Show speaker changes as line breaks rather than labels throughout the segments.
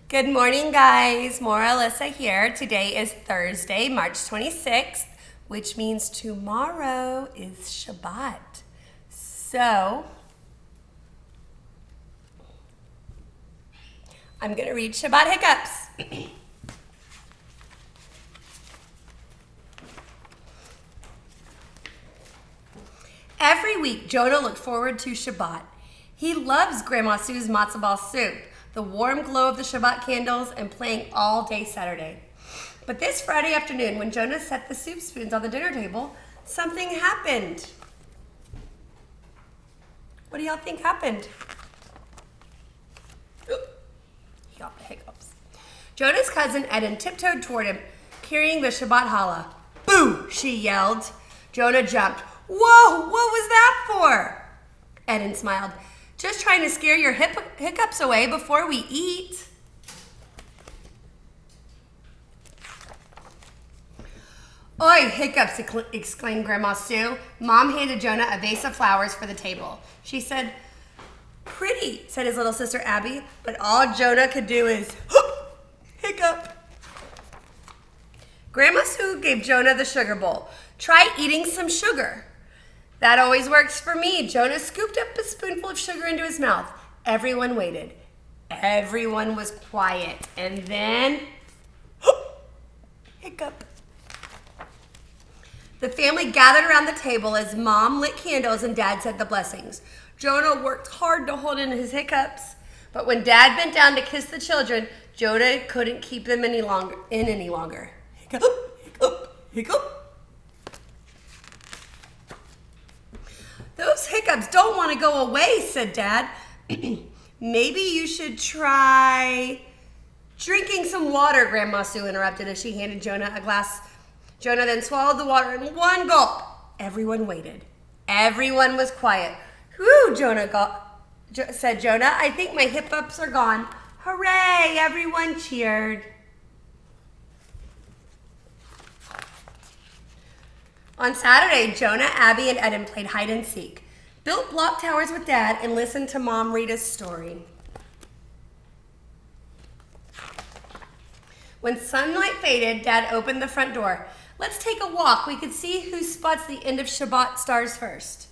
Good morning, guys. Maura Alyssa here. Today is Thursday, March 26th, which means tomorrow is Shabbat. So, I'm going to read Shabbat Hiccups. Every week, Jonah looked forward to Shabbat. He loves Grandma Sue's matzo ball soup, the warm glow of the Shabbat candles, and playing all day Saturday. But this Friday afternoon, when Jonah set the soup spoons on the dinner table, something happened. What do y'all think happened? He got the hiccups. Jonah's cousin Eden tiptoed toward him, carrying the Shabbat challah. Boo! She yelled. Jonah jumped. Whoa! What was that for? Eden smiled. Just trying to scare your hiccups away before we eat. Oi, hiccups, exclaimed Grandma Sue. Mom handed Jonah a vase of flowers for the table. She said, pretty, said his little sister Abby, but all Jonah could do is hiccup. Grandma Sue gave Jonah the sugar bowl. Try eating some sugar. That always works for me. Jonah scooped up a spoonful of sugar into his mouth. Everyone waited. Everyone was quiet. And then, hiccup. The family gathered around the table as Mom lit candles and Dad said the blessings. Jonah worked hard to hold in his hiccups. But when Dad bent down to kiss the children, Jonah couldn't keep them any longer. Hiccup, hiccup, hiccup. Those hiccups don't want to go away, said Dad. Maybe you should try drinking some water, Grandma Sue interrupted as she handed Jonah a glass. Jonah then swallowed the water in one gulp. Everyone waited. Everyone was quiet. Whew, said Jonah. I think my hiccups are gone. Hooray, everyone cheered. On Saturday, Jonah, Abby, and Eden played hide and seek, built block towers with Dad, and listened to Mom read a story. When sunlight faded, Dad opened the front door. Let's take a walk. We could see who spots the end of Shabbat stars first.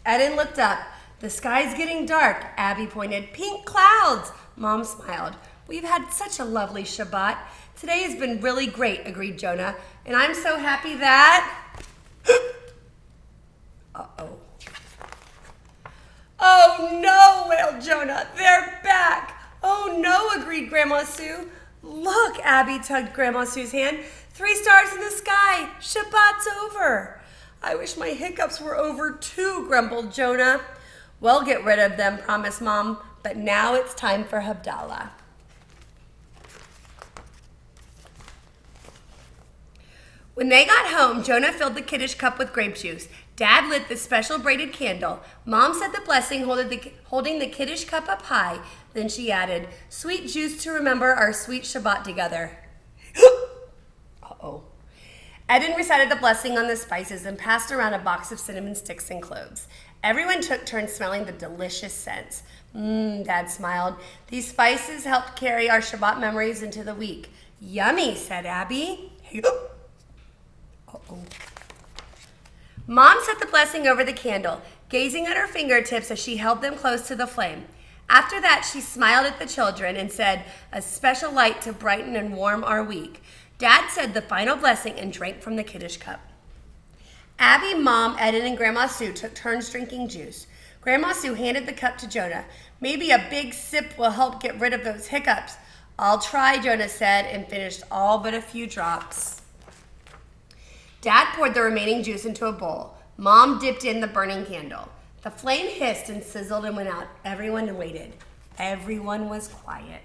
Eden looked up. The sky's getting dark, Abby pointed. Pink clouds. Mom smiled. We've had such a lovely Shabbat. Today has been really great, agreed Jonah. And I'm so happy that... Uh-oh. Oh no, wailed Jonah. They're back. Oh no, agreed Grandma Sue. Look, Abby tugged Grandma Sue's hand. 3 stars in the sky. Shabbat's over. I wish my hiccups were over too, grumbled Jonah. We'll get rid of them, promised Mom. But now it's time for Havdalah. When they got home, Jonah filled the Kiddush cup with grape juice. Dad lit the special braided candle. Mom said the blessing holding the Kiddush cup up high. Then she added, sweet juice to remember our sweet Shabbat together. Uh-oh. Eden recited the blessing on the spices and passed around a box of cinnamon sticks and cloves. Everyone took turns smelling the delicious scents. Dad smiled. These spices helped carry our Shabbat memories into the week. Yummy, said Abby. Uh-oh. Mom set the blessing over the candle, gazing at her fingertips as she held them close to the flame. After that, she smiled at the children and said, a special light to brighten and warm our week. Dad said the final blessing and drank from the Kiddush cup. Abby, Mom, Eden, and Grandma Sue took turns drinking juice. Grandma Sue handed the cup to Jonah. Maybe a big sip will help get rid of those hiccups. I'll try, Jonah said, and finished all but a few drops. Dad poured the remaining juice into a bowl. Mom dipped in the burning candle. The flame hissed and sizzled and went out. Everyone waited. Everyone was quiet.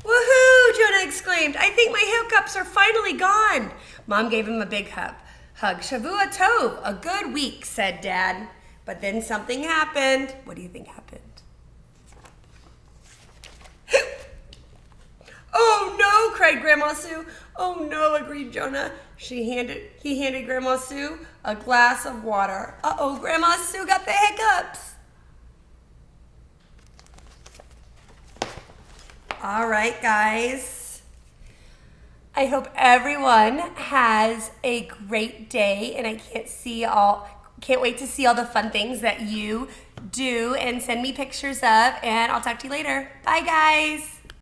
Woohoo! Jonah exclaimed. I think my hiccups are finally gone. Mom gave him a big hug. Shavua Tov, a good week, said Dad. But then something happened. What do you think happened? Oh no, cried Grandma Sue. Oh no, agreed Jonah. He handed Grandma Sue a glass of water. Uh-oh, Grandma Sue got the hiccups. All right, guys. I hope everyone has a great day, and I can't wait to see all the fun things that you do and send me pictures of, and I'll talk to you later. Bye, guys.